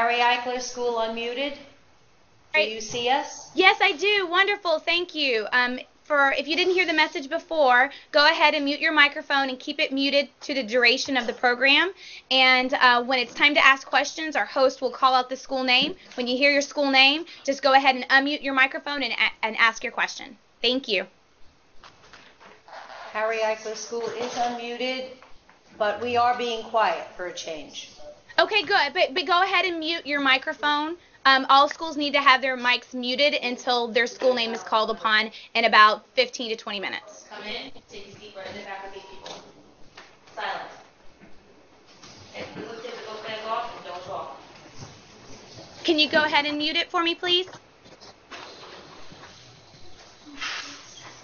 Harry Eichler School unmuted. Do you see us? Yes, I do. Wonderful. Thank you. If you didn't hear the message before, go ahead and mute your microphone and keep it muted to the duration of the program. And when it's time to ask questions, our host will call out the school name. When you hear your school name, just go ahead and unmute your microphone and ask your question. Thank you. Harry Eichler School is unmuted, but we are being quiet for a change. Okay, good. But go ahead and mute your microphone. All schools need to have their mics muted until their school name is called upon in about 15 to 20 minutes. Come in, take a seat right in the back of these people. Silence. If you look at the book bag off, and don't talk. Can you go ahead and mute it for me, please?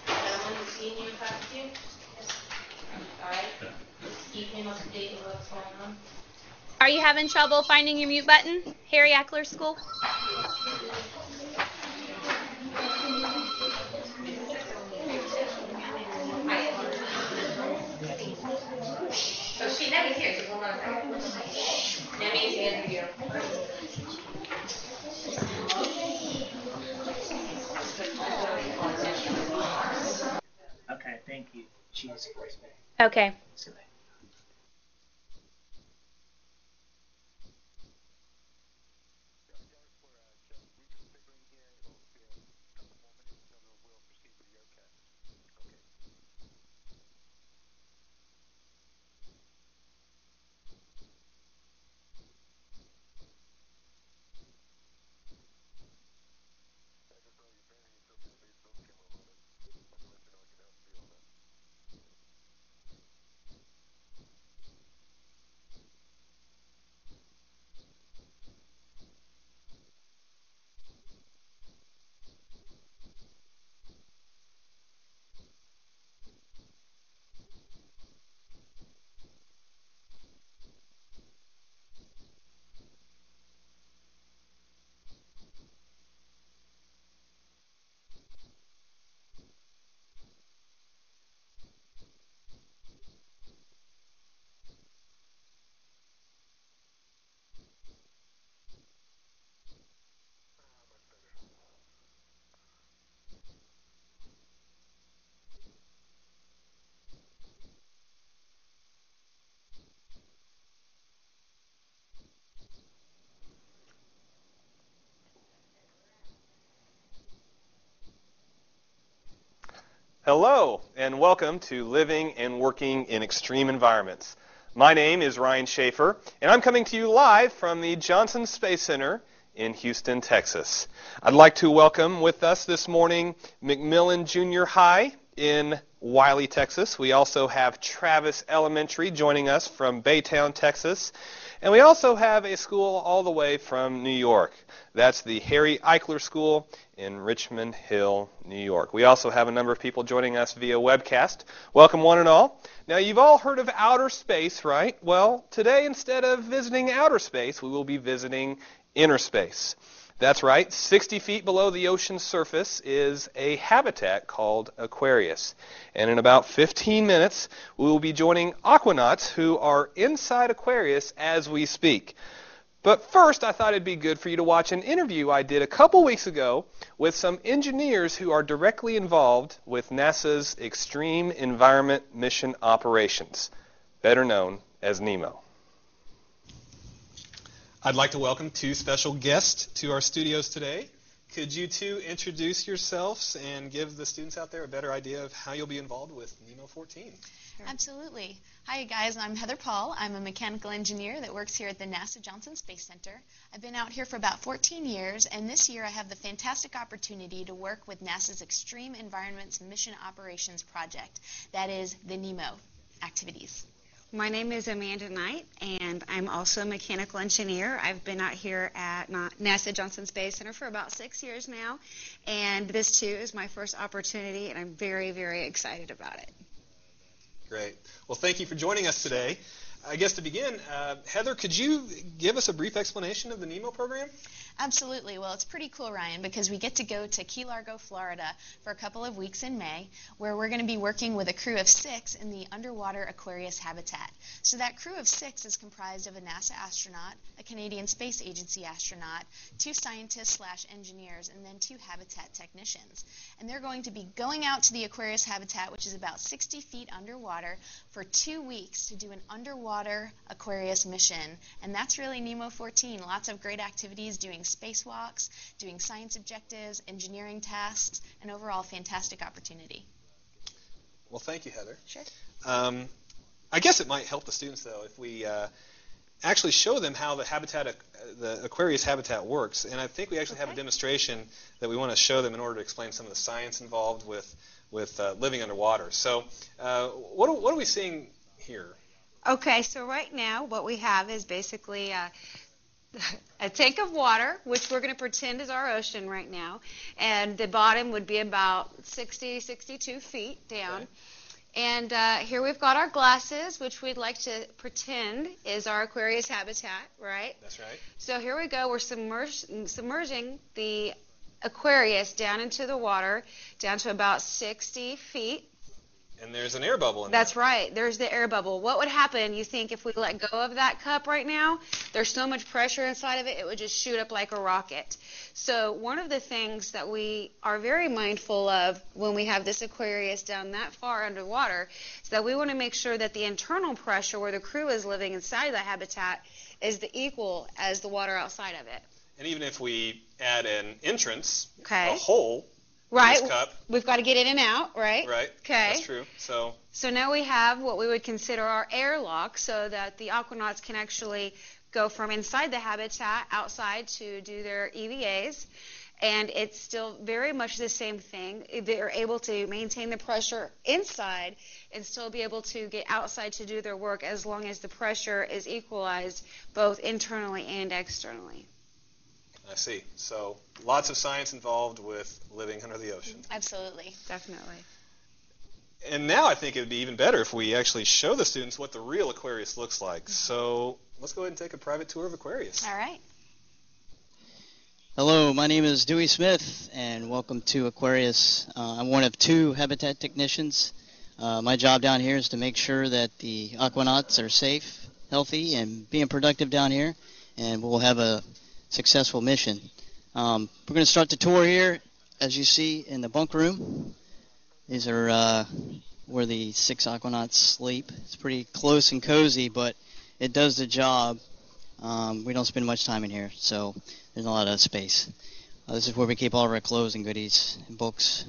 Gentlemen, you see in your costume? Yes. All right. Just keep him up to date with what's going on. Are you having trouble finding your mute button, Harry Eichler School? So Nemi's here, so hold on a second. Nemi's in here. Okay, thank you. Cheers. Okay. Hello, and welcome to Living and Working in Extreme Environments. My name is Ryan Schaefer, and I'm coming to you live from the Johnson Space Center in Houston, Texas. I'd like to welcome with us this morning McMillan Junior High in Wiley, Texas. We also have Travis Elementary joining us from Baytown, Texas. And we also have a school all the way from New York. That's the Harry Eichler School in Richmond Hill, New York. We also have a number of people joining us via webcast. Welcome one and all. Now, you've all heard of outer space, right? Well, today, instead of visiting outer space, we will be visiting inner space. That's right, 60 feet below the ocean's surface is a habitat called Aquarius. And in about 15 minutes, we will be joining aquanauts who are inside Aquarius as we speak. But first, I thought it'd be good for you to watch an interview I did a couple weeks ago with some engineers who are directly involved with NASA's Extreme Environment Mission Operations, better known as NEMO. I'd like to welcome two special guests to our studios today. Could you two introduce yourselves and give the students out there a better idea of how you'll be involved with NEMO 14? Sure. Absolutely. Hi guys, I'm Heather Paul. I'm a mechanical engineer that works here at the NASA Johnson Space Center. I've been out here for about 14 years, and this year I have the fantastic opportunity to work with NASA's Extreme Environments Mission Operations Project. That is the NEMO activities. My name is Amanda Knight, and I'm also a mechanical engineer. I've been out here at NASA Johnson Space Center for about 6 years now, and this too is my first opportunity, and I'm very, very excited about it. Great. Well, thank you for joining us today. I guess to begin, Heather, could you give us a brief explanation of the NEMO program? Absolutely. Well, it's pretty cool, Ryan, because we get to go to Key Largo, Florida for a couple of weeks in May, where we're going to be working with a crew of 6 in the underwater Aquarius habitat. So that crew of 6 is comprised of a NASA astronaut, a Canadian Space Agency astronaut, 2 scientists/engineers, and then 2 habitat technicians. And they're going to be going out to the Aquarius habitat, which is about 60 feet underwater, for 2 weeks to do an underwater Aquarius mission. And that's really Nemo 14. Lots of great activities, doing spacewalks, doing science objectives, engineering tasks, and overall fantastic opportunity. Well, thank you, Heather. Sure. I guess it might help the students, though, if we actually show them how the Aquarius habitat works. And I think we actually have a demonstration that we want to show them in order to explain some of the science involved with living underwater. So what are we seeing here? Okay, so right now what we have is basically a tank of water, which we're going to pretend is our ocean right now, and the bottom would be about 62 feet down. Okay. And here we've got our glasses, which we'd like to pretend is our Aquarius habitat, right? That's right. So here we go. We're submerging the Aquarius down into the water, down to about 60 feet. And there's an air bubble in That's there. right. There's the air bubble. What would happen, you think, if we let go of that cup right now? There's so much pressure inside of it, it would just shoot up like a rocket. So one of the things that we are very mindful of when we have this Aquarius down that far underwater is that we want to make sure that the internal pressure where the crew is living inside the habitat is the equal as the water outside of it. And even if we add an entrance, Okay. a hole, Right. in this cup. We've got to get in and out, right? Right. Okay. That's true. So now we have what we would consider our airlock, so that the aquanauts can actually go from inside the habitat outside to do their EVAs. And it's still very much the same thing. They're able to maintain the pressure inside and still be able to get outside to do their work as long as the pressure is equalized both internally and externally. I see. So lots of science involved with living under the ocean. Absolutely. Definitely. And now I think it would be even better if we actually show the students what the real Aquarius looks like. So let's go ahead and take a private tour of Aquarius. All right. Hello, my name is Dewey Smith, and welcome to Aquarius. I'm one of 2 habitat technicians. My job down here is to make sure that the aquanauts are safe, healthy, and being productive down here, and we'll have a successful mission. We're going to start the tour here, as you see, in the bunk room. These are where the 6 aquanauts sleep. It's pretty close and cozy, but it does the job. We don't spend much time in here, so there's a lot of space. This is where we keep all of our clothes and goodies and books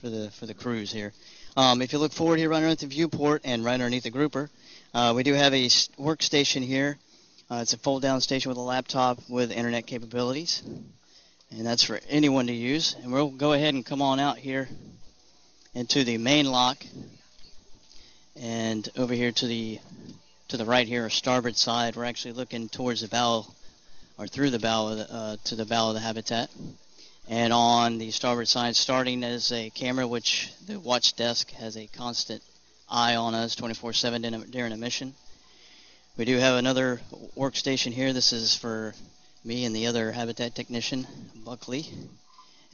for the cruise here. If you look forward here right underneath the viewport and right underneath the grouper, we do have a workstation here. It's a fold-down station with a laptop with internet capabilities, and that's for anyone to use. And we'll go ahead and come on out here into the main lock, and over here to the right here, our starboard side, we're actually looking towards the bow, or through the bow to the bow of the habitat. And on the starboard side, starting as a camera, which the watch desk has a constant eye on us 24/7 during a mission. We do have another workstation here. This is for me and the other habitat technician, Buckley.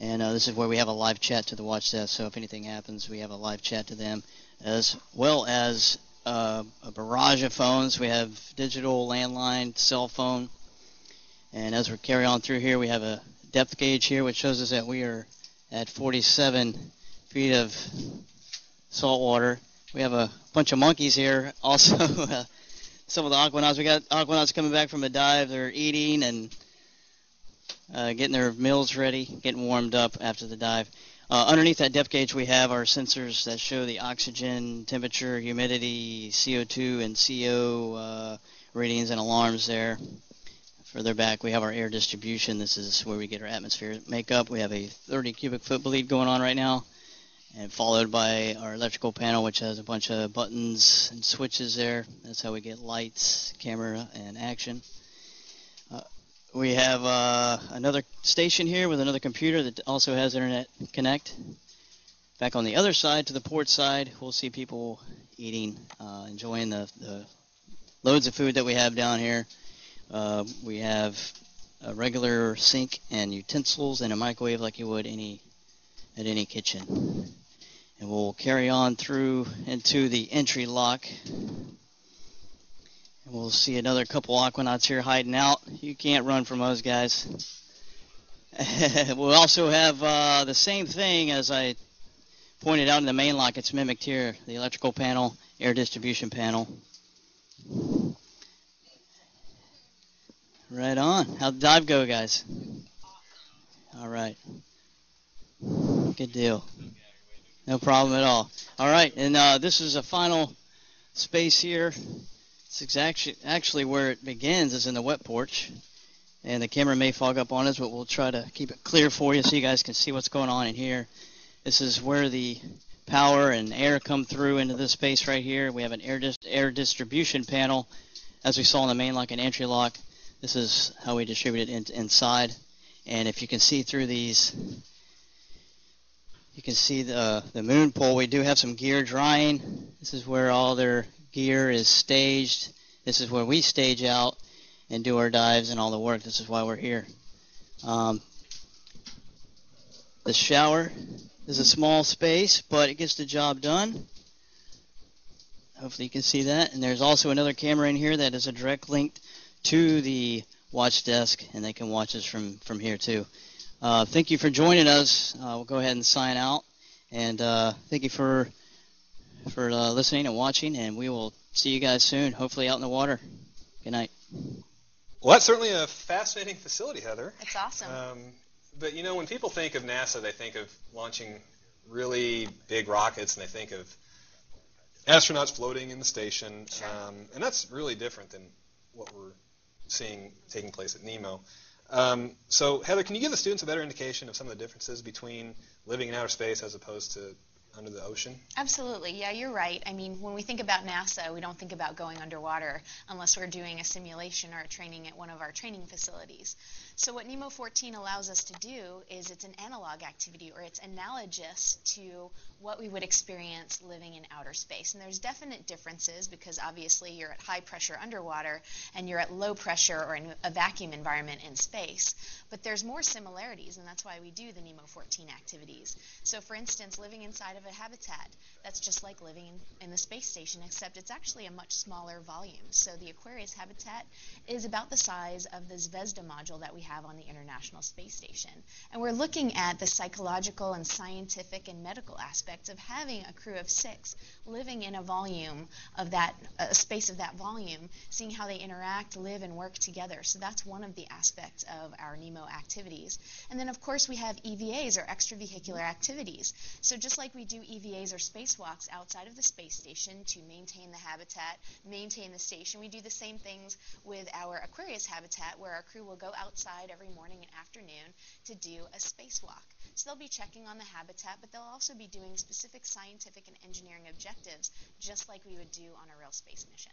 And this is where we have a live chat to the watch desk. So if anything happens, we have a live chat to them, as well as a barrage of phones. We have digital, landline, cell phone. And as we carry on through here, we have a depth gauge here, which shows us that we are at 47 feet of salt water. We have a bunch of monkeys here also. Some of the aquanauts, we got aquanauts coming back from a dive. They're eating and getting their meals ready, getting warmed up after the dive. Underneath that depth gauge, we have our sensors that show the oxygen, temperature, humidity, CO2, and CO readings and alarms there. Further back, we have our air distribution. This is where we get our atmosphere makeup. We have a 30 cubic foot bleed going on right now, and followed by our electrical panel, which has a bunch of buttons and switches there. That's how we get lights, camera, and action. We have another station here with another computer that also has Internet Connect. Back on the other side, to the port side, we'll see people eating, enjoying the loads of food that we have down here. We have a regular sink and utensils and a microwave like you would at any kitchen. And we'll carry on through into the entry lock. And we'll see another couple aquanauts here hiding out. You can't run from us, guys. We'll also have the same thing as I pointed out in the main lock. It's mimicked here. The electrical panel, air distribution panel. Right on. How'd the dive go, guys? All right. Good deal. No problem at all. All right, and this is a final space here. It's actually where it begins is in the wet porch. And the camera may fog up on us, but we'll try to keep it clear for you so you guys can see what's going on in here. This is where the power and air come through into this space right here. We have an air distribution panel, as we saw in the main lock and entry lock. This is how we distribute it inside. And if you can see through these, you can see the moon pool. We do have some gear drying. This is where all their gear is staged. This is where we stage out and do our dives and all the work. This is why we're here. The shower is a small space, but it gets the job done. Hopefully you can see that. And there's also another camera in here that is a direct link to the watch desk, and they can watch us from here too. Thank you for joining us. We'll go ahead and sign out. And thank you for listening and watching, and we will see you guys soon, hopefully out in the water. Good night. Well, that's certainly a fascinating facility, Heather. It's awesome. But, you know, when people think of NASA, they think of launching really big rockets, and they think of astronauts floating in the station. Sure. And that's really different than what we're seeing taking place at NEMO. So, Heather, can you give the students a better indication of some of the differences between living in outer space as opposed to under the ocean? Absolutely. Yeah, you're right. I mean, when we think about NASA, we don't think about going underwater unless we're doing a simulation or a training at one of our training facilities. So what NEMO 14 allows us to do is it's an analog activity, or it's analogous to what we would experience living in outer space. And there's definite differences because obviously you're at high pressure underwater and you're at low pressure or in a vacuum environment in space. But there's more similarities, and that's why we do the NEMO 14 activities. So for instance, living inside of a habitat, that's just like living in the space station, except it's actually a much smaller volume. So the Aquarius habitat is about the size of the Zvezda module that we have on the International Space Station. And we're looking at the psychological and scientific and medical aspects of having a crew of 6 living in a volume of that, a space of that volume, seeing how they interact, live, and work together. So that's one of the aspects of our NEMO activities. And then of course we have EVAs, or extravehicular activities. So just like we do EVAs or spacewalks outside of the space station to maintain the habitat, maintain the station, we do the same things with our Aquarius habitat, where our crew will go outside every morning and afternoon to do a spacewalk. So they'll be checking on the habitat, but they'll also be doing specific scientific and engineering objectives, just like we would do on a real space mission.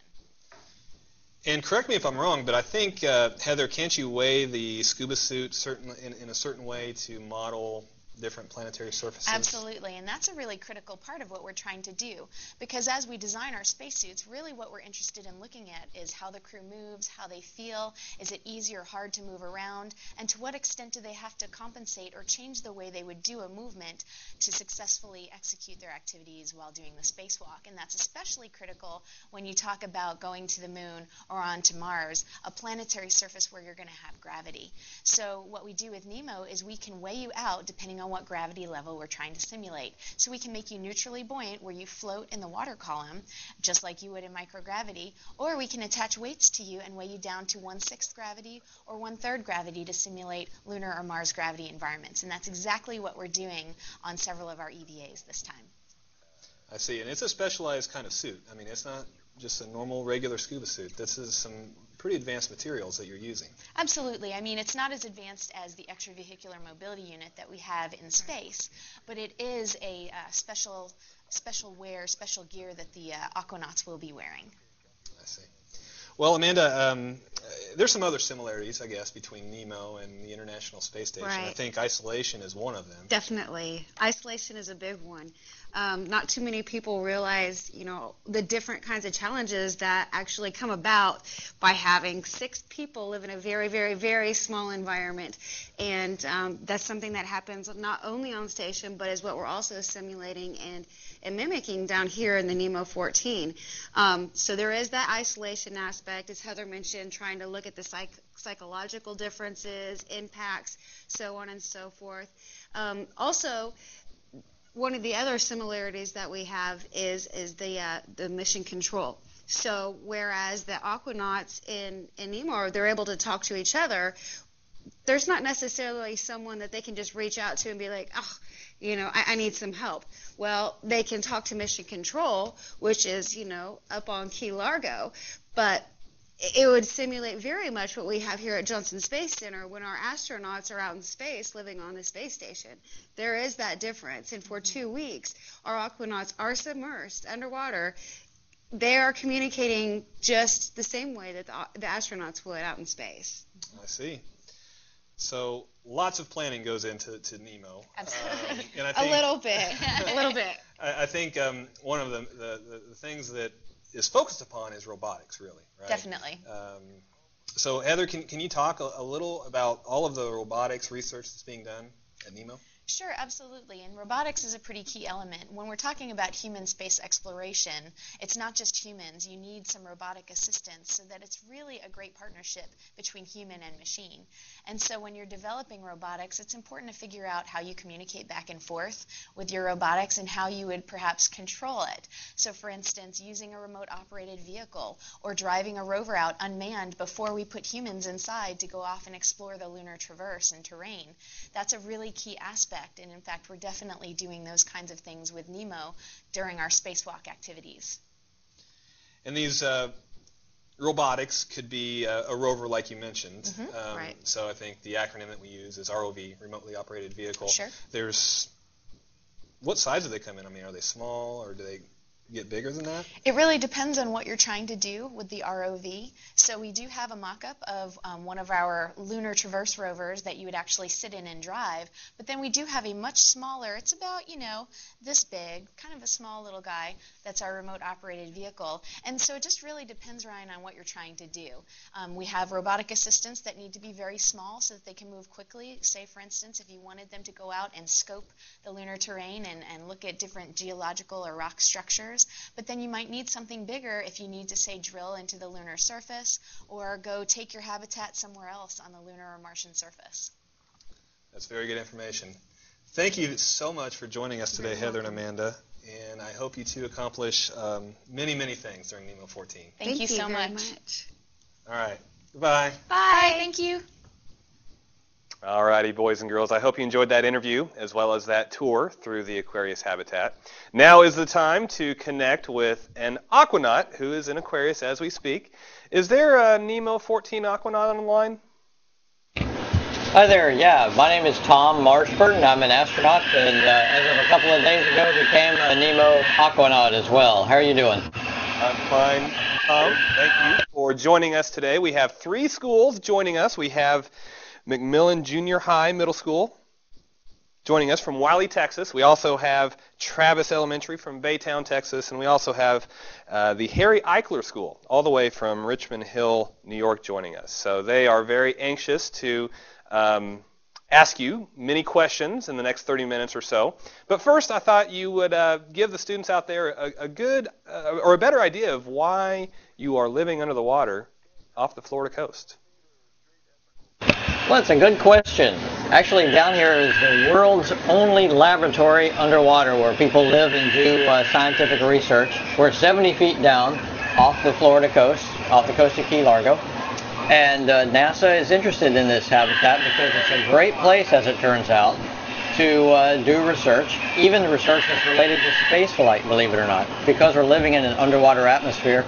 And correct me if I'm wrong, but I think, Heather, can't you weigh the scuba suit in a certain way to model different planetary surfaces? Absolutely, and that's a really critical part of what we're trying to do, because as we design our spacesuits, really what we're interested in looking at is how the crew moves, how they feel, is it easy or hard to move around, and to what extent do they have to compensate or change the way they would do a movement to successfully execute their activities while doing the spacewalk. And that's especially critical when you talk about going to the moon or onto Mars, a planetary surface where you're going to have gravity. So what we do with NEMO is we can weigh you out depending on what gravity level we're trying to simulate. So we can make you neutrally buoyant, where you float in the water column, just like you would in microgravity, or we can attach weights to you and weigh you down to 1/6 gravity or 1/3 gravity to simulate lunar or Mars gravity environments. And that's exactly what we're doing on several of our EVAs this time. I see, and it's a specialized kind of suit. I mean, it's not just a normal, regular scuba suit. This is some pretty advanced materials that you're using. Absolutely. I mean, it's not as advanced as the extravehicular mobility unit that we have in space, but it is a special wear, special gear that the aquanauts will be wearing. I see. Well, Amanda, there's some other similarities, I guess, between NEMO and the International Space Station. Right. I think isolation is one of them. Definitely. Isolation is a big one. Not too many people realize, the different kinds of challenges that actually come about by having 6 people live in a very, very, very small environment. And that's something that happens not only on station, but is what we're also simulating and mimicking down here in the NEMO 14. So there is that isolation aspect, as Heather mentioned, trying to look at the psychological differences, impacts, so on and so forth. Also, one of the other similarities that we have is the mission control. So whereas the aquanauts in NEMO, they're able to talk to each other, there's not necessarily someone that they can just reach out to and be like, I need some help. Well, they can talk to mission control, which is, up on Key Largo, but it would simulate very much what we have here at Johnson Space Center when our astronauts are out in space living on the space station. There is that difference, and for 2 weeks, our aquanauts are submersed underwater. They are communicating just the same way that the astronauts would out in space. I see. So lots of planning goes into NEMO. Absolutely. And I think, A little bit. A little bit. I think one of the things that is focused upon is robotics, really, right? Definitely. So Heather, can you talk a little about all of the robotics research that's being done at NEMO? Sure, absolutely. And robotics is a pretty key element. When we're talking about human space exploration, it's not just humans. You need some robotic assistance so that it's really a great partnership between human and machine. And so when you're developing robotics, it's important to figure out how you communicate back and forth with your robotics and how you would perhaps control it. So for instance, using a remote operated vehicle or driving a rover out unmanned before we put humans inside to go off and explore the lunar traverse and terrain. That's a really key aspect. And in fact, we're definitely doing those kinds of things with NEMO during our spacewalk activities. And these robotics could be a rover like you mentioned. Right. So I think the acronym that we use is ROV, Remotely Operated Vehicle. Sure. What size do they come in? I mean, are they small or do they get bigger than that? It really depends on what you're trying to do with the ROV. So we do have a mock-up of one of our lunar traverse rovers that you would actually sit in and drive, but then we do have a much smaller, it's about, this big, kind of a small little guy, that's our remote operated vehicle. And so it just really depends, Ryan, on what you're trying to do. We have robotic assistants that need to be very small so that they can move quickly. Say, for instance, if you wanted them to go out and scope the lunar terrain and look at different geological or rock structures. But then you might need something bigger if you need to, say, drill into the lunar surface or go take your habitat somewhere else on the lunar or Martian surface. That's very good information. Thank you so much for joining us today, Heather and Amanda. And I hope you two accomplish many, many things during NEMO 14. Thank you so very much. All right. Goodbye. Bye. Thank you. All righty, boys and girls. I hope you enjoyed that interview as well as that tour through the Aquarius habitat. Now is the time to connect with an aquanaut who is in Aquarius as we speak. Is there a NEMO 14 aquanaut on the line? Hi there, yeah. My name is Tom Marshford, and I'm an astronaut, and as of a couple of days ago became a NEMO aquanaut as well. How are you doing? I'm fine, Tom. Thank you for joining us today. We have 3 schools joining us. We have McMillan Junior High Middle School joining us from Wiley, Texas. We also have Travis Elementary from Baytown, Texas, and we also have the Harry Eichler School all the way from Richmond Hill, New York joining us. So they are very anxious to ask you many questions in the next 30 minutes or so. But first, I thought you would give the students out there a good or a better idea of why you are living under the water off the Florida coast. Well, it's a good question. Actually, down here is the world's only laboratory underwater where people live and do scientific research. We're 70 feet down off the Florida coast, off the coast of Key Largo. And NASA is interested in this habitat because it's a great place, as it turns out, to do research, even research that's related to space flight, believe it or not. Because we're living in an underwater atmosphere,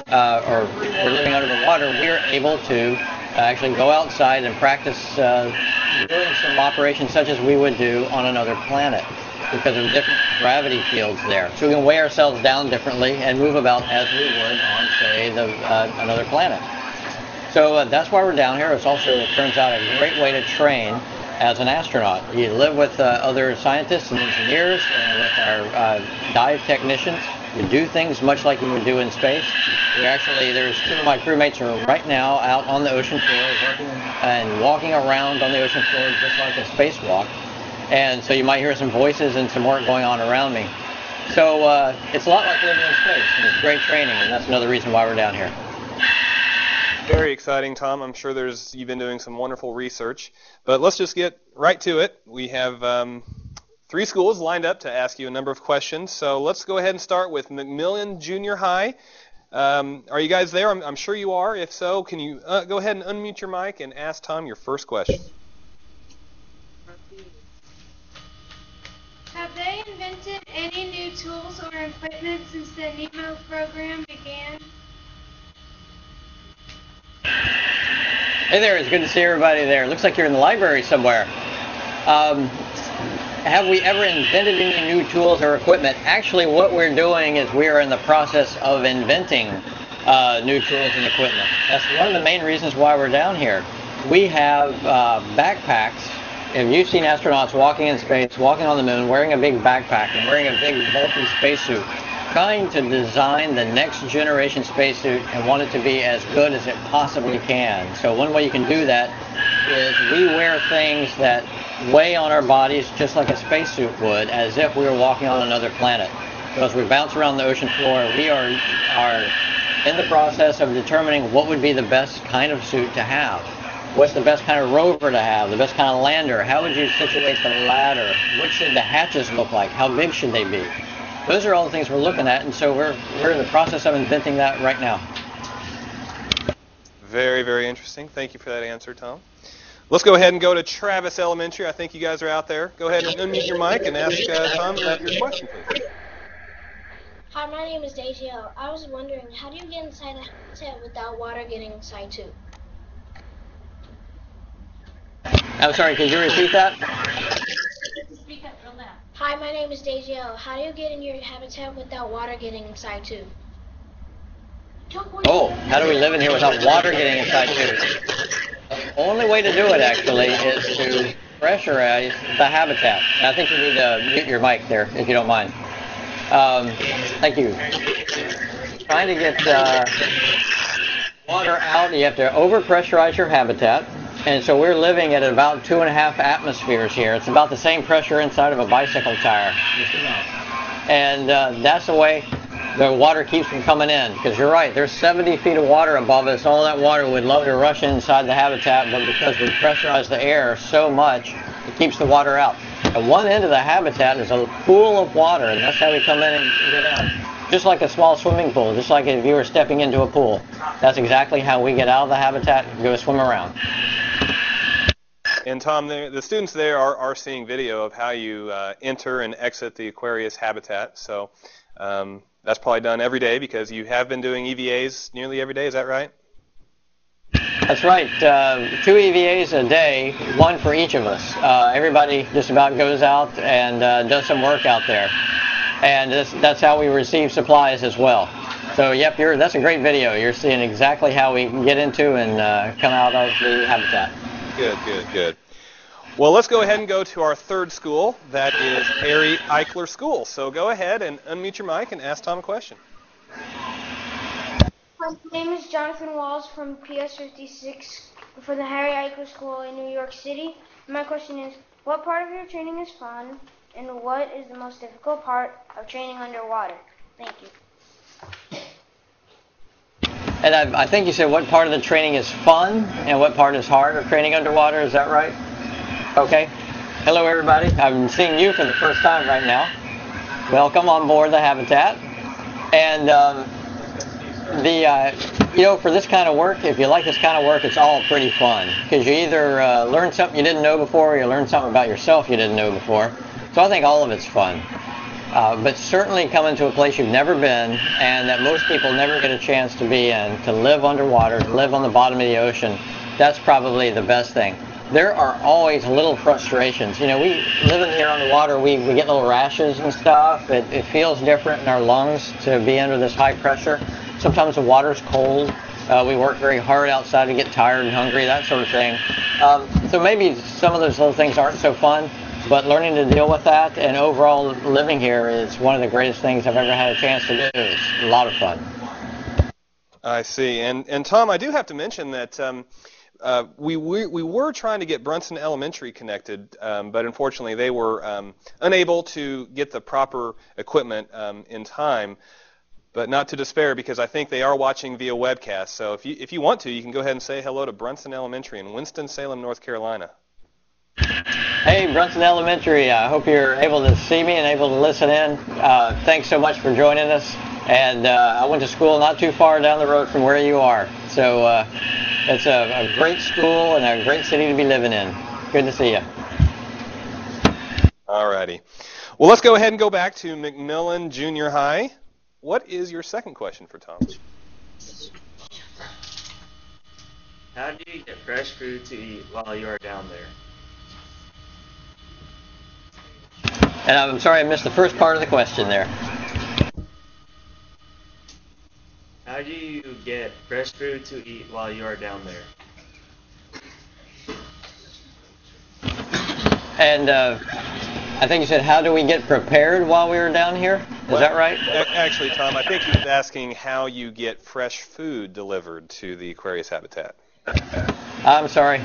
or we're living under the water, we're able to actually go outside and practice doing some operations such as we would do on another planet. because of different gravity fields there. So we can weigh ourselves down differently and move about as we would on, say, another planet. So that's why we're down here. It's also, it turns out, a great way to train as an astronaut. You live with other scientists and engineers and with our dive technicians. We do things much like you would do in space. There's two of my crewmates are right now out on the ocean floor working and walking around on the ocean floor just like a spacewalk. And so you might hear some voices and some work going on around me. So it's a lot like living in space, and it's great training, and that's another reason why we're down here. Very exciting, Tom. I'm sure you've been doing some wonderful research. But let's just get right to it. We have 3 schools lined up to ask you a number of questions. So let's go ahead and start with McMillan Junior High. Are you guys there? I'm sure you are. If so, can you go ahead and unmute your mic and ask Tom your first question? Have they invented any new tools or equipment since the NEMO program began? Hey there, it's good to see everybody there. Looks like you're in the library somewhere. Have we ever invented any new tools or equipment? Actually, what we're doing is we are in the process of inventing new tools and equipment. That's one of the main reasons why we're down here. We have backpacks. If you've seen astronauts walking in space, walking on the moon, wearing a big backpack and wearing a big bulky spacesuit, trying to design the next generation spacesuit and want it to be as good as it possibly can. So one way you can do that is we wear things that weigh on our bodies just like a spacesuit would, as if we were walking on another planet. So as we bounce around the ocean floor, we are in the process of determining what would be the best kind of suit to have. What's the best kind of rover to have, the best kind of lander? How would you situate the ladder? What should the hatches look like? How big should they be? Those are all the things we're looking at, and so we're in the process of inventing that right now. Very, very interesting. Thank you for that answer, Tom. Let's go ahead and go to Travis Elementary. I think you guys are out there. Go ahead and unmute your mic and ask Tom your question, please. Hi, my name is Daisy O. I was wondering, how do you get inside a habitat without water getting inside too? I'm sorry, could you repeat that? Hi, my name is Daisy O. How do you get in your habitat without water getting inside too? Oh, how do we live in here without water getting inside too? The only way to do it, actually, is to pressurize the habitat. I think you need to mute your mic there, if you don't mind. Thank you. Trying to get water out, you have to overpressurize your habitat. And so we're living at about 2.5 atmospheres here. It's about the same pressure inside of a bicycle tire. And that's the way the water keeps from coming in. Because you're right, there's 70 feet of water above us. All that water would love to rush inside the habitat, but because we pressurize the air so much, it keeps the water out. At one end of the habitat is a pool of water, and that's how we come in and get out. Just like a small swimming pool, just like if you were stepping into a pool. That's exactly how we get out of the habitat and go swim around. And Tom, the students there are seeing video of how you enter and exit the Aquarius habitat. So that's probably done every day because you have been doing EVAs nearly every day. Is that right? That's right. 2 EVAs a day, one for each of us. Everybody just about goes out and does some work out there. And that's how we receive supplies as well. So, yep, that's a great video. You're seeing exactly how we get into and come out of the habitat. Good, good, good. Well, let's go ahead and go to our third school. That is Harry Eichler School. So go ahead and unmute your mic and ask Tom a question. My name is Jonathan Walls from PS 56 for the Harry Eichler School in New York City. My question is, what part of your training is fun, and what is the most difficult part of training underwater? Thank you. And I think you said what part of the training is fun and what part is hard of training underwater. Is that right? Okay. Hello, everybody. I'm seeing you for the first time right now. Welcome on board the habitat. And for this kind of work, if you like this kind of work, it's all pretty fun because you either learn something you didn't know before, or you learn something about yourself you didn't know before. So I think all of it's fun. But certainly coming to a place you've never been and that most people never get a chance to be in, to live underwater, to live on the bottom of the ocean, that's probably the best thing. there are always little frustrations. You know, we living here on the water, we get little rashes and stuff. It feels different in our lungs to be under this high pressure. Sometimes the water's cold. We work very hard outside to get tired and hungry, that sort of thing. So maybe some of those little things aren't so fun, but learning to deal with that and overall living here is one of the greatest things I've ever had a chance to do. It's a lot of fun. I see. And Tom, I do have to mention that we were trying to get Brunson Elementary connected, but unfortunately they were unable to get the proper equipment in time. But not to despair, because I think they are watching via webcast. So if you want to, you can go ahead and say hello to Brunson Elementary in Winston-Salem, North Carolina. Hey, Brunson Elementary, I hope you're able to see me and able to listen in. Thanks so much for joining us. And I went to school not too far down the road from where you are. So it's a great school and a great city to be living in. Good to see you. All righty. Well, let's go ahead and go back to McMillan Junior High. What is your second question for Tom? How do you get fresh food to eat while you are down there? And I'm sorry I missed the first part of the question there. How do you get fresh food to eat while you are down there? And I think you said, how do we get prepared while we were down here? Is that right? Actually, Tom, I think he was asking how you get fresh food delivered to the Aquarius habitat. I'm sorry.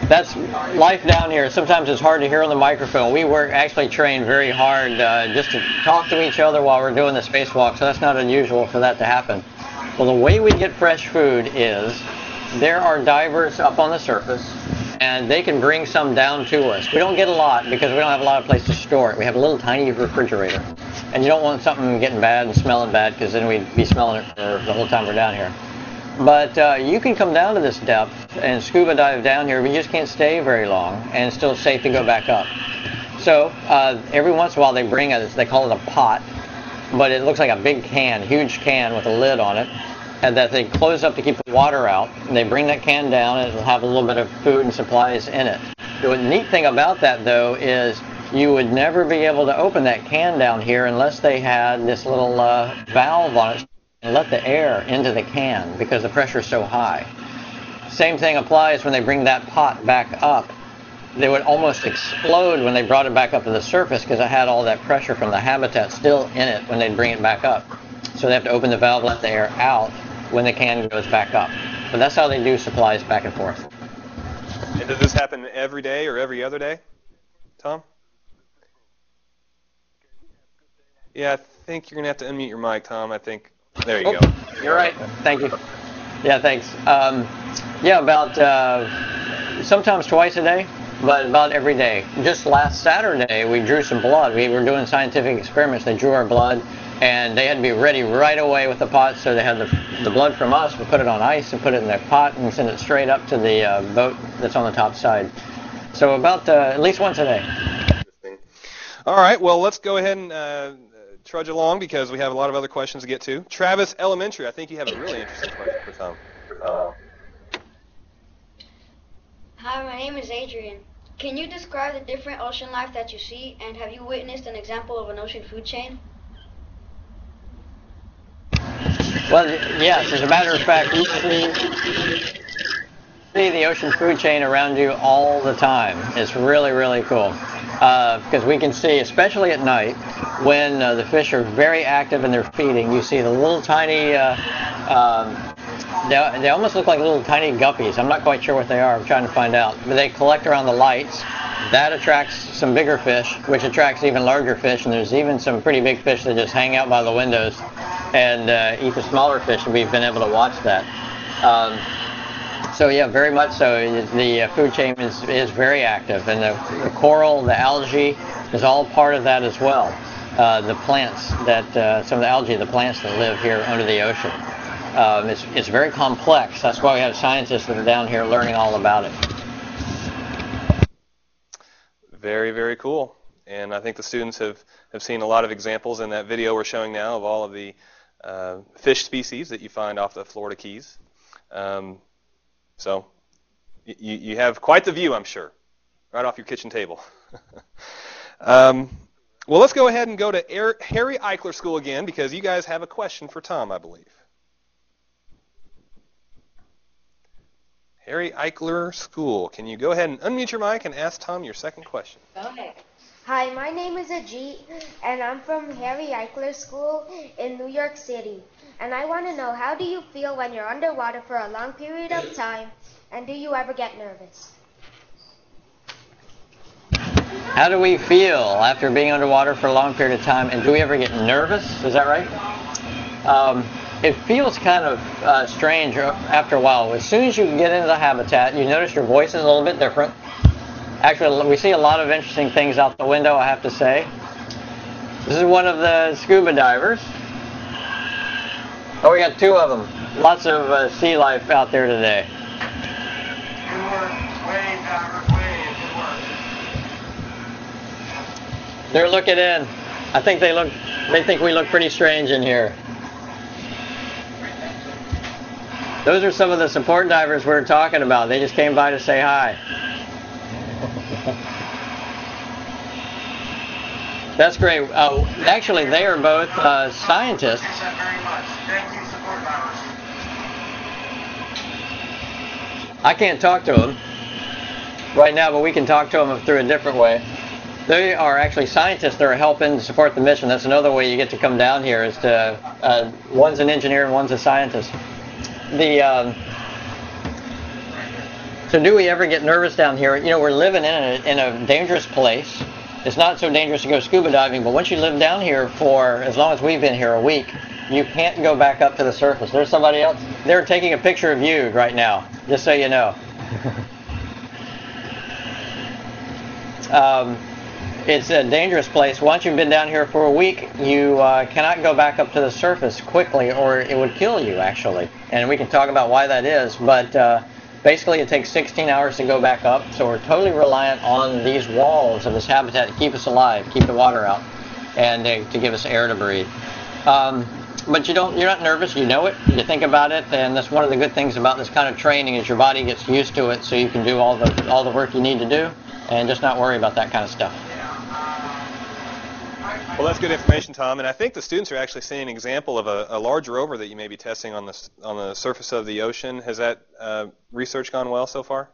That's life down here. Sometimes it's hard to hear on the microphone. We were actually trained very hard just to talk to each other while we're doing the spacewalk, so that's not unusual for that to happen. Well, the way we get fresh food is there are divers up on the surface, and they can bring some down to us. We don't get a lot because we don't have a lot of place to store it. We have a little tiny refrigerator. And you don't want something getting bad and smelling bad, because then we'd be smelling it for the whole time we're down here. But you can come down to this depth and scuba dive down here, but you just can't stay very long, and it's still safe to go back up. So every once in a while they bring they call it a pot, but it looks like a big can, huge can with a lid on it, and that they close up to keep the water out. And they bring that can down, and it'll have a little bit of food and supplies in it. The neat thing about that, though, is you would never be able to open that can down here unless they had this little valve on it and let the air into the can, because the pressure is so high. Same thing applies when they bring that pot back up. They would almost explode when they brought it back up to the surface, because it had all that pressure from the habitat still in it when they bring it back up. So they have to open the valve, let the air out when the can goes back up. But that's how they do supplies back and forth. And does this happen every day or every other day, Tom? Yeah, I think you're going to have to unmute your mic, Tom. I think. There you go. You're right. Thank you. Yeah, thanks. Yeah, about sometimes twice a day, but about every day. Just last Saturday, we drew some blood. We were doing scientific experiments. They drew our blood, and they had to be ready right away with the pot. So they had the blood from us. We put it on ice and put it in their pot and send it straight up to the boat that's on the top side. So about at least once a day. All right. Well, let's go ahead and trudge along, because we have a lot of other questions to get to. Travis Elementary, I think you have a really interesting question for Tom. Hi, my name is Adrian. Can you describe the different ocean life that you see, and have you witnessed an example of an ocean food chain? Well, yes, as a matter of fact, you see the ocean food chain around you all the time. It's really, really cool. Because we can see, especially at night, when the fish are very active and they're feeding, you see the little tiny, they almost look like little tiny guppies. I'm not quite sure what they are. I'm trying to find out. But they collect around the lights. That attracts some bigger fish, which attracts even larger fish. And there's even some pretty big fish that just hang out by the windows and eat the smaller fish, and we've been able to watch that. So yeah, very much so. The food chain is very active, and the coral, the algae, is all part of that as well. The plants some of the algae, the plants that live here under the ocean. It's very complex. That's why we have scientists that are down here learning all about it. Very, very cool. And I think the students have seen a lot of examples in that video we're showing now of all of the fish species that you find off the Florida Keys. So You have quite the view, I'm sure, right off your kitchen table. Well, let's go ahead and go to Harry Eichler School again because you guys have a question for Tom, I believe. Harry Eichler School, can you go ahead and unmute your mic and ask Tom your second question? Go ahead. Hi, my name is Ajit, and I'm from Harry Eichler School in New York City. And I want to know, how do you feel when you're underwater for a long period of time, and do you ever get nervous? How do we feel after being underwater for a long period of time, and do we ever get nervous? Is that right? It feels kind of strange after a while. As soon as you get into the habitat, you notice your voice is a little bit different. Actually, we see a lot of interesting things out the window, I have to say. This is one of the scuba divers. Oh, we got two of them. Lots of sea life out there today. Good work. Wave, divers, wave. Good work. They're looking in. I think they think we look pretty strange in here. Those are some of the support divers we were talking about. They just came by to say hi. That's great. Actually, they are both scientists. Thank you very much. Thank you, support divers. I can't talk to them right now, but we can talk to them through a different way. They are actually scientists that are helping support the mission. That's another way you get to come down here is to, one's an engineer and one's a scientist. So do we ever get nervous down here? You know, we're living in a dangerous place. It's not so dangerous to go scuba diving, but once you live down here for as long as we've been here, a week, you can't go back up to the surface. There's somebody else. They're taking a picture of you right now, just so you know. It's a dangerous place. Once you've been down here for a week, you cannot go back up to the surface quickly or it would kill you, actually. And we can talk about why that is, but basically it takes 16 hours to go back up, so we're totally reliant on these walls of this habitat to keep us alive, keep the water out, and to give us air to breathe. But you're not nervous, you know it, you think about it, and that's one of the good things about this kind of training is your body gets used to it so you can do all the work you need to do and just not worry about that kind of stuff. Well, that's good information, Tom. And I think the students are actually seeing an example of a large rover that you may be testing on the surface of the ocean. Has that research gone well so far?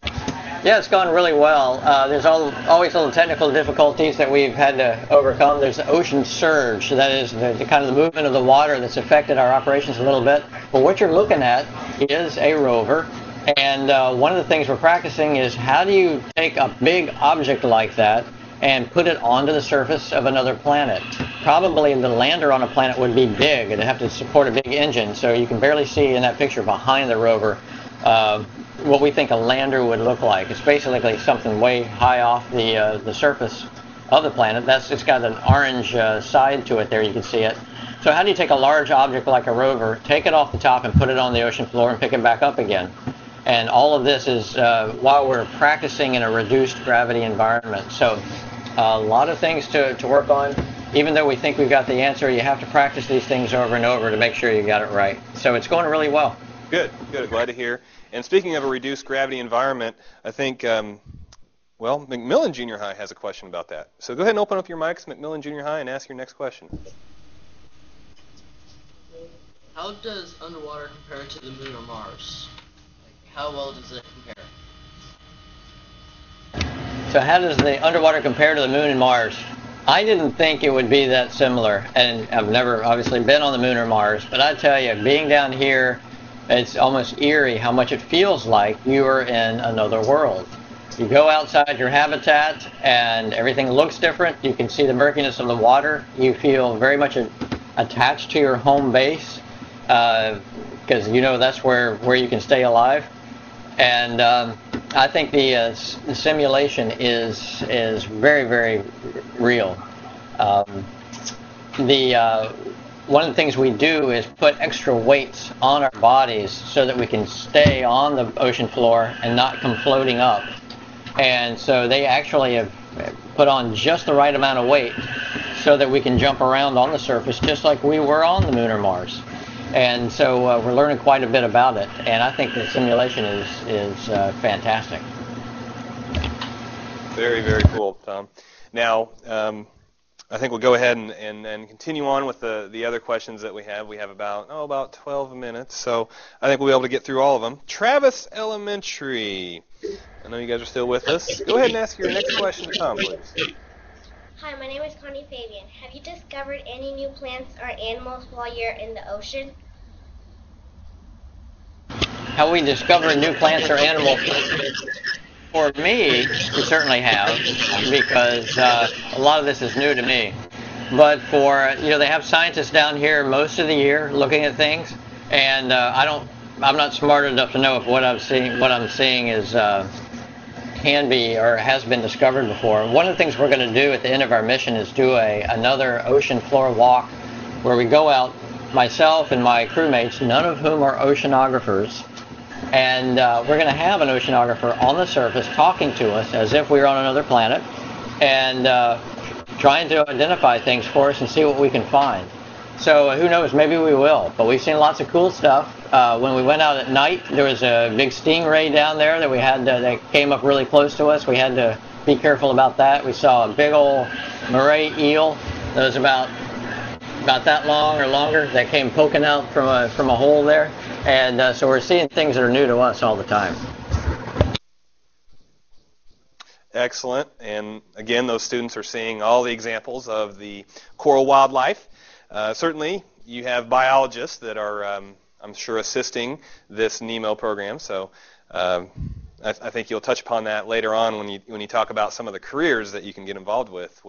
Yeah, it's gone really well. There's always little technical difficulties that we've had to overcome. There's the ocean surge. That is the kind of the movement of the water that's affected our operations a little bit. But what you're looking at is a rover. And one of the things we're practicing is how do you take a big object like that and put it onto the surface of another planet. Probably the lander on a planet would be big. It'd have to support a big engine, so you can barely see in that picture behind the rover what we think a lander would look like. It's basically something way high off the surface of the planet. It's got an orange side to it there, you can see it. So how do you take a large object like a rover, take it off the top and put it on the ocean floor and pick it back up again? And all of this is while we're practicing in a reduced gravity environment. So a lot of things to work on. Even though we think we've got the answer, you have to practice these things over and over to make sure you got it right. So it's going really well. Good. Glad to hear. And speaking of a reduced gravity environment, I think, McMillan Junior High has a question about that. So go ahead and open up your mics, McMillan Junior High, and ask your next question. How does underwater compare to the moon or Mars? Like, how well does it compare? So how does the underwater compare to the moon and Mars? I didn't think it would be that similar, and I've never obviously been on the moon or Mars, but I tell you, being down here, it's almost eerie how much it feels like you are in another world. You go outside your habitat and everything looks different. You can see the murkiness of the water. You feel very much attached to your home base because you know that's where you can stay alive. And I think the simulation is very, very real. One of the things we do is put extra weights on our bodies so that we can stay on the ocean floor and not come floating up. And so they actually have put on just the right amount of weight so that we can jump around on the surface just like we were on the moon or Mars. And so we're learning quite a bit about it, and I think the simulation is fantastic. Very, very cool, Tom. Now, I think we'll go ahead and continue on with the other questions that we have. We have about 12 minutes, so I think we'll be able to get through all of them. Travis Elementary. I know you guys are still with us. Go ahead and ask your next question to Tom, please. Hi, my name is Connie Fabian. Have you discovered any new plants or animals while you're in the ocean? How we discover new plants or animals? For me, we certainly have, because a lot of this is new to me. But they have scientists down here most of the year looking at things, and I'm not smart enough to know if what I'm seeing is can be or has been discovered before. One of the things we're going to do at the end of our mission is do another ocean floor walk, where we go out, myself and my crewmates, none of whom are oceanographers. And we're going to have an oceanographer on the surface talking to us as if we were on another planet and trying to identify things for us and see what we can find. So who knows, maybe we will. But we've seen lots of cool stuff. When we went out at night, there was a big stingray down there that we had that came up really close to us. We had to be careful about that. We saw a big old moray eel that was about that long or longer that came poking out from a hole there. And so we're seeing things that are new to us all the time. Excellent. And again, those students are seeing all the examples of the coral wildlife. Certainly, you have biologists that are, I'm sure, assisting this NEMO program. So I think you'll touch upon that later on when you talk about some of the careers that you can get involved with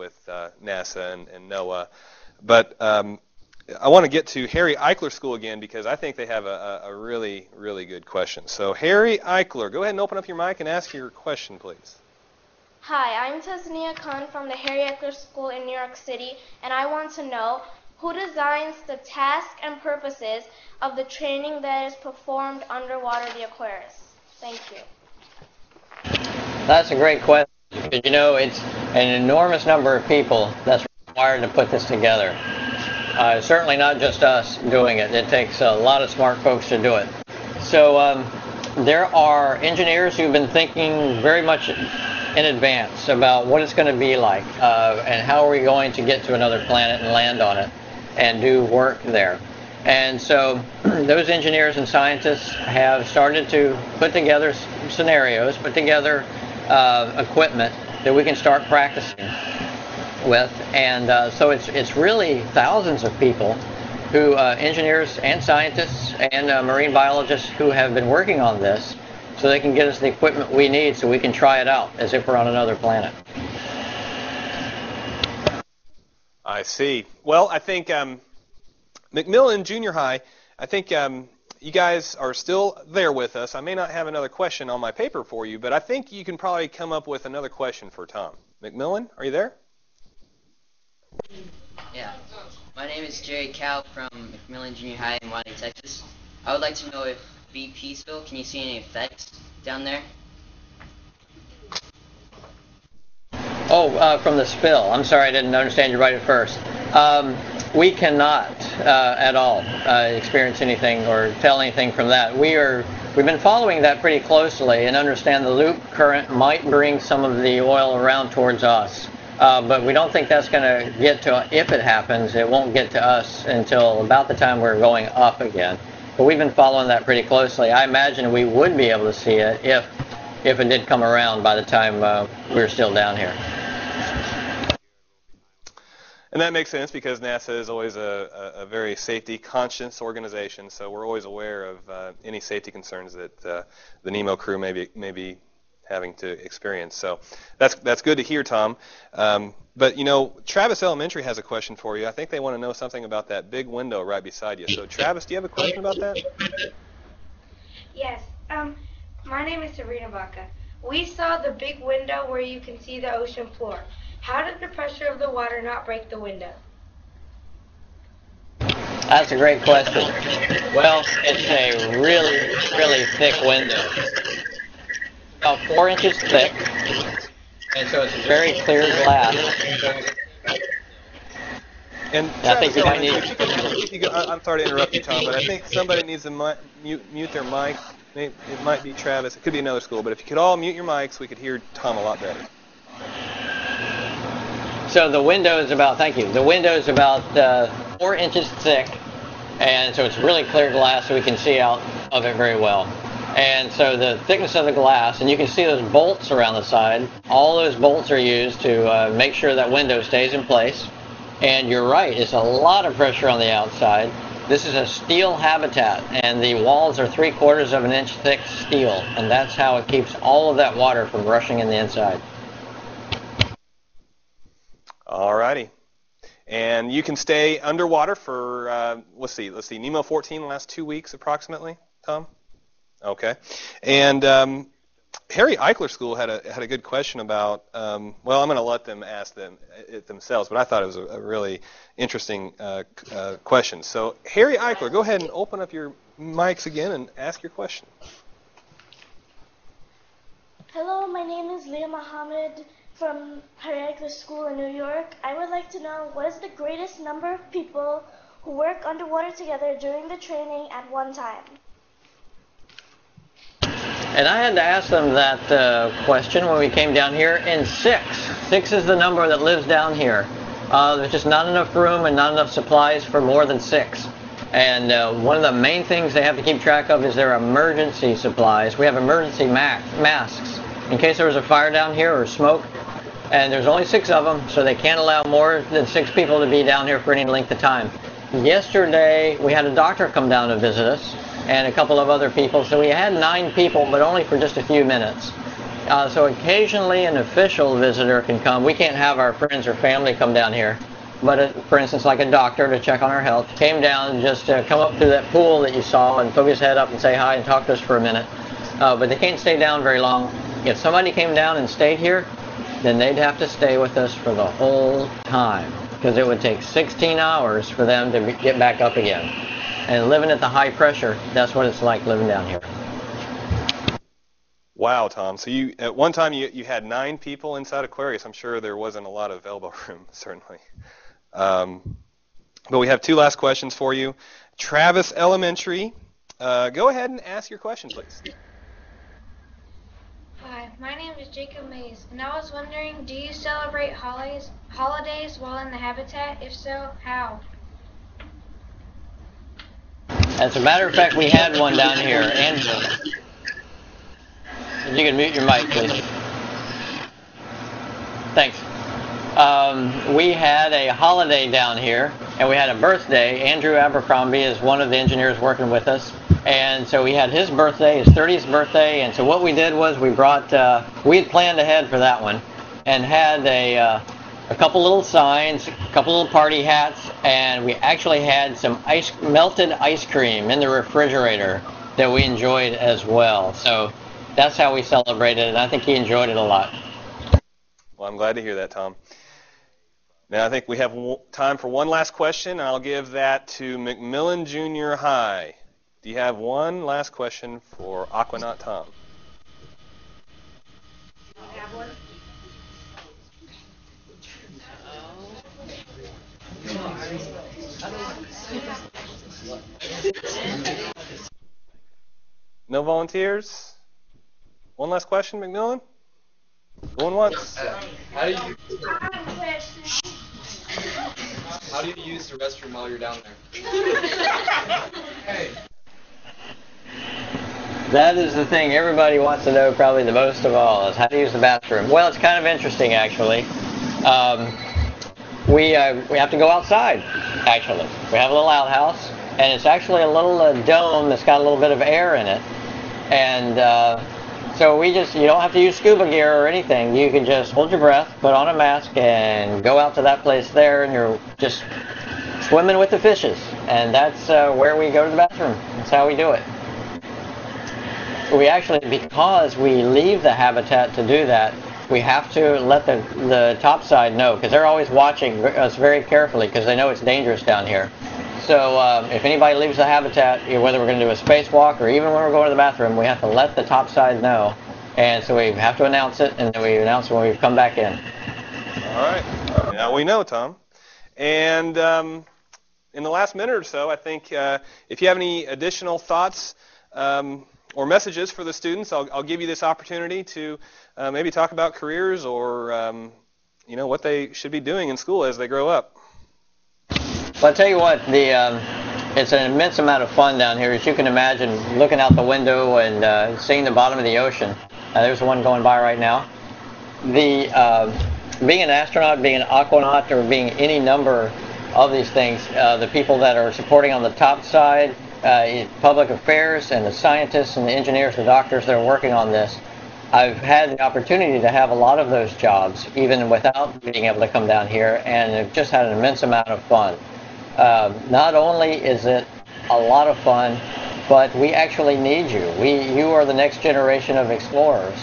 NASA and NOAA. But I want to get to Harry Eichler School again because I think they have a really, really good question. So Harry Eichler, go ahead and open up your mic and ask your question, please. Hi, I'm Tasnia Khan from the Harry Eichler School in New York City, and I want to know who designs the task and purposes of the training that is performed underwater the Aquarius. Thank you. That's a great question. Because, it's an enormous number of people that's required to put this together. Certainly not just us doing it. It takes a lot of smart folks to do it. So there are engineers who've been thinking very much in advance about what it's going to be like and how are we going to get to another planet and land on it and do work there. And so those engineers and scientists have started to put together scenarios, put together equipment that we can start practicing with. And so it's really thousands of people who, engineers and scientists and marine biologists who have been working on this so they can get us the equipment we need so we can try it out as if we're on another planet. I see. Well, I think McMillan Junior High, I think you guys are still there with us. I may not have another question on my paper for you, but I think you can probably come up with another question for Tom. McMillan, are you there? Yeah. My name is Jerry Cow from McMillan Junior High in Wiley, Texas. I would like to know if BP spill, can you see any effects down there? Oh, from the spill. I'm sorry, I didn't understand you right at first. We cannot at all experience anything or tell anything from that. We've been following that pretty closely and understand the loop current might bring some of the oil around towards us. But we don't think that's going to get to, if it happens, it won't get to us until about the time we're going up again. But we've been following that pretty closely. I imagine we would be able to see it if it did come around by the time we're still down here. And that makes sense because NASA is always a very safety-conscious organization, so we're always aware of any safety concerns that the NEMO crew may be having to experience. So that's good to hear, Tom. But, Travis Elementary has a question for you. I think they want to know something about that big window right beside you. So, Travis, do you have a question about that? Yes. My name is Sabrina Baca. We saw the big window where you can see the ocean floor. How did the pressure of the water not break the window? That's a great question. Well, it's a really, really thick window. About 4 inches thick, and so it's very clear glass. And I think you might need. I'm sorry to interrupt you, Tom, but I think somebody needs to mute their mic. It might be Travis. It could be another school. But if you could all mute your mics, we could hear Tom a lot better. So the window is about, thank you, the window is about 4 inches thick, and so it's really clear glass so we can see out of it very well. And so the thickness of the glass, and you can see those bolts around the side, all those bolts are used to make sure that window stays in place. And you're right, it's a lot of pressure on the outside. This is a steel habitat, and the walls are 3/4 of an inch thick steel, and that's how it keeps all of that water from rushing in the inside. All righty. And you can stay underwater for, let's see, Nemo 14 the last 2 weeks approximately, Tom? Okay. And Harry Eichler School had a good question about, well, I'm going to let them ask it themselves, but I thought it was a really interesting question. So Harry Eichler, go ahead and open up your mics again and ask your question. Hello, my name is Leah Mohammed from Harry Eichler School in New York. I would like to know, what is the greatest number of people who work underwater together during the training at one time? And I had to ask them that question when we came down here, and 6. 6 is the number that lives down here. There's just not enough room and not enough supplies for more than 6. And one of the main things they have to keep track of is their emergency supplies. We have emergency masks in case there was a fire down here or smoke. And there's only 6 of them, so they can't allow more than 6 people to be down here for any length of time. Yesterday, we had a doctor come down to visit us, and a couple of other people. So we had 9 people, but only for just a few minutes. So occasionally an official visitor can come. We can't have our friends or family come down here. But for instance, like a doctor to check on our health, came down just to come up through that pool that you saw and poke his head up and say hi and talk to us for a minute. But they can't stay down very long. If somebody came down and stayed here, then they'd have to stay with us for the whole time, because it would take 16 hours for them to get back up again. And living at the high pressure, that's what it's like living down here. Wow, Tom. So at one time you had 9 people inside Aquarius. I'm sure there wasn't a lot of elbow room, certainly. But we have 2 last questions for you. Travis Elementary, go ahead and ask your question, please. Hi, my name is Jacob Mays, and I was wondering, do you celebrate holidays while in the habitat? If so, how? As a matter of fact, we had one down here. Andrew, you can mute your mic, please. Thanks. We had a holiday down here, and we had a birthday. Andrew Abercrombie is one of the engineers working with us. And so we had his birthday, his 30th birthday, and so what we did was we had planned ahead for that one, and had a couple little signs, a couple little party hats, and we actually had some melted ice cream in the refrigerator that we enjoyed as well. So that's how we celebrated it, and I think he enjoyed it a lot. Well, I'm glad to hear that, Tom. Now I think we have time for one last question, and I'll give that to McMillan Junior High. Do you have one last question for Aquanaut Tom? I have one. No volunteers? One last question, McMillan? Going once. How do you use the restroom while you're down there? Hey. That is the thing everybody wants to know probably the most of all, is how to use the bathroom. Well, it's kind of interesting, actually. We have to go outside, actually. We have a little outhouse, and it's actually a little dome that's got a little bit of air in it. And so you don't have to use scuba gear or anything. You can just hold your breath, put on a mask, and go out to that place there, and you're just swimming with the fishes. And that's where we go to the bathroom. That's how we do it. We actually, because we leave the habitat to do that, we have to let the top side know, because they're always watching us very carefully, because they know it's dangerous down here. So if anybody leaves the habitat, whether we're going to do a spacewalk or even when we're going to the bathroom, we have to let the top side know. And so we have to announce it, and then we announce it when we come back in. All right. Now we know, Tom. And in the last minute or so, I think if you have any additional thoughts or messages for the students, I'll give you this opportunity to maybe talk about careers or what they should be doing in school as they grow up. Well, I'll tell you what, it's an immense amount of fun down here, as you can imagine, looking out the window and seeing the bottom of the ocean. There's one going by right now. Being an astronaut, being an aquanaut, or being any number of these things, the people that are supporting on the top side, public affairs, and the scientists and the engineers, the doctors that are working on this, I've had the opportunity to have a lot of those jobs, even without being able to come down here, and have just had an immense amount of fun. Not only is it a lot of fun, but we actually need you. You are the next generation of explorers.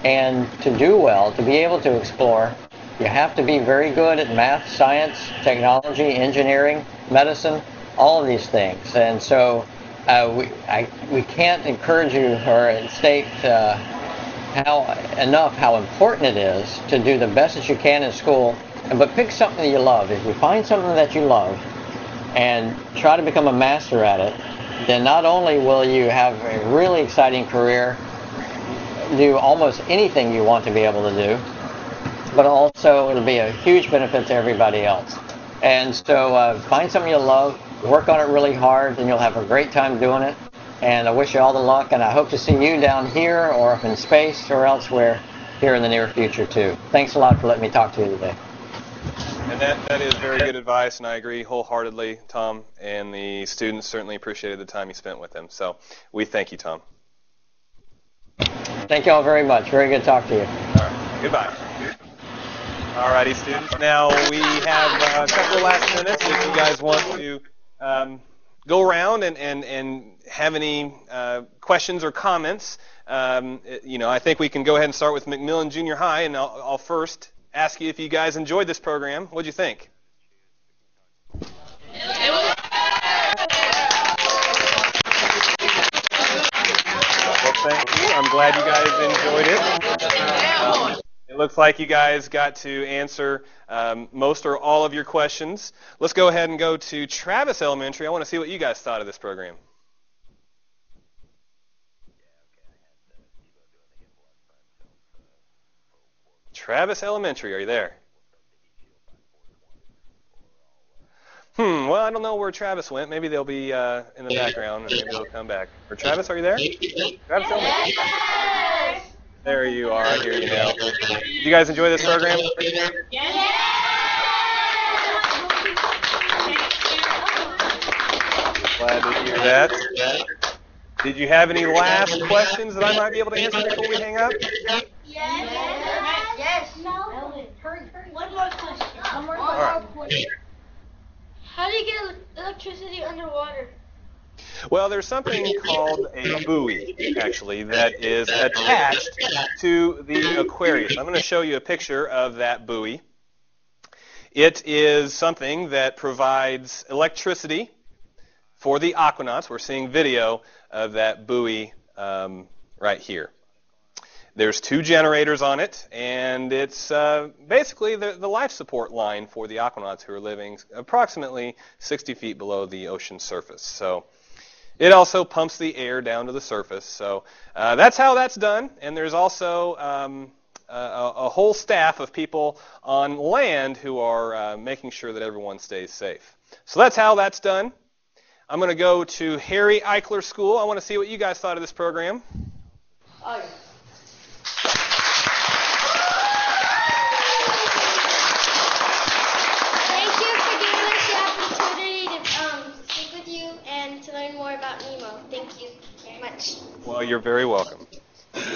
And to do well, to be able to explore, you have to be very good at math, science, technology, engineering, medicine, all of these things. And so we can't encourage you or state how important it is to do the best that you can in school, but pick something that you love. If you find something that you love and try to become a master at it, then not only will you have a really exciting career, do almost anything you want to be able to do, but also it'll be a huge benefit to everybody else. And so find something you love, work on it really hard, and you'll have a great time doing it. And I wish you all the luck, and I hope to see you down here or up in space or elsewhere here in the near future too. Thanks a lot for letting me talk to you today. And that is very good advice, and I agree wholeheartedly, Tom, and the students certainly appreciated the time you spent with them. So we thank you, Tom. Thank you all very much. Very good to talk to you. All right. Goodbye. All righty, students. Now we have a couple of last minutes if you guys want to go around and have any questions or comments. I think we can go ahead and start with McMillan Junior High, and I'll first ask you if you guys enjoyed this program. What'd you think? Well, thank you. I'm glad you guys enjoyed it. It looks like you guys got to answer most or all of your questions. Let's go ahead and go to Travis Elementary. I want to see what you guys thought of this program. Travis Elementary, are you there? Well, I don't know where Travis went. Maybe they'll be in the background, and maybe they'll come back. Or Travis, are you there? Travis Elementary. Yes. There you are. I hear you now. Did you guys enjoy this program? Yes. Glad to hear that. Did you have any last questions that I might be able to answer before we hang up? Yes. Yes. No. Hurry. One more question. One more question. How do you get electricity underwater? Well, there's something called a buoy, actually, that is attached to the Aquarius. I'm going to show you a picture of that buoy. It is something that provides electricity for the aquanauts. We're seeing video of that buoy right here. There's 2 generators on it, and it's basically the life support line for the aquanauts who are living approximately 60 feet below the ocean surface. So it also pumps the air down to the surface. So that's how that's done. And there's also a whole staff of people on land who are making sure that everyone stays safe. So that's how that's done. I'm going to go to Harry Eichler School. I want to see what you guys thought of this program. Oh, yeah. Thank you for giving us the opportunity to speak with you and to learn more about Nemo. Thank you very much. Well, you're very welcome.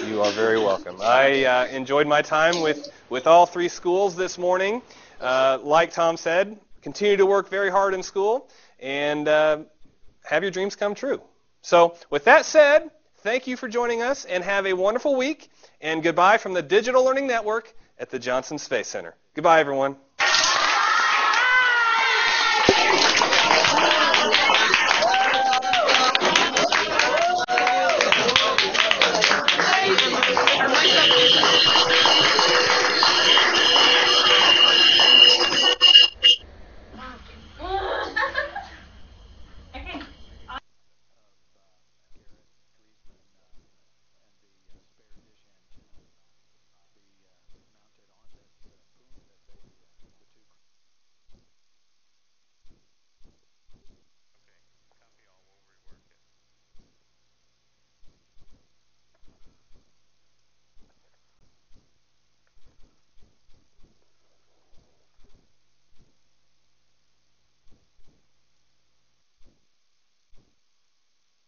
You are very welcome. I enjoyed my time with all 3 schools this morning. Like Tom said, continue to work very hard in school and have your dreams come true. So with that said, thank you for joining us and have a wonderful week. And goodbye from the Digital Learning Network at the Johnson Space Center. Goodbye, everyone.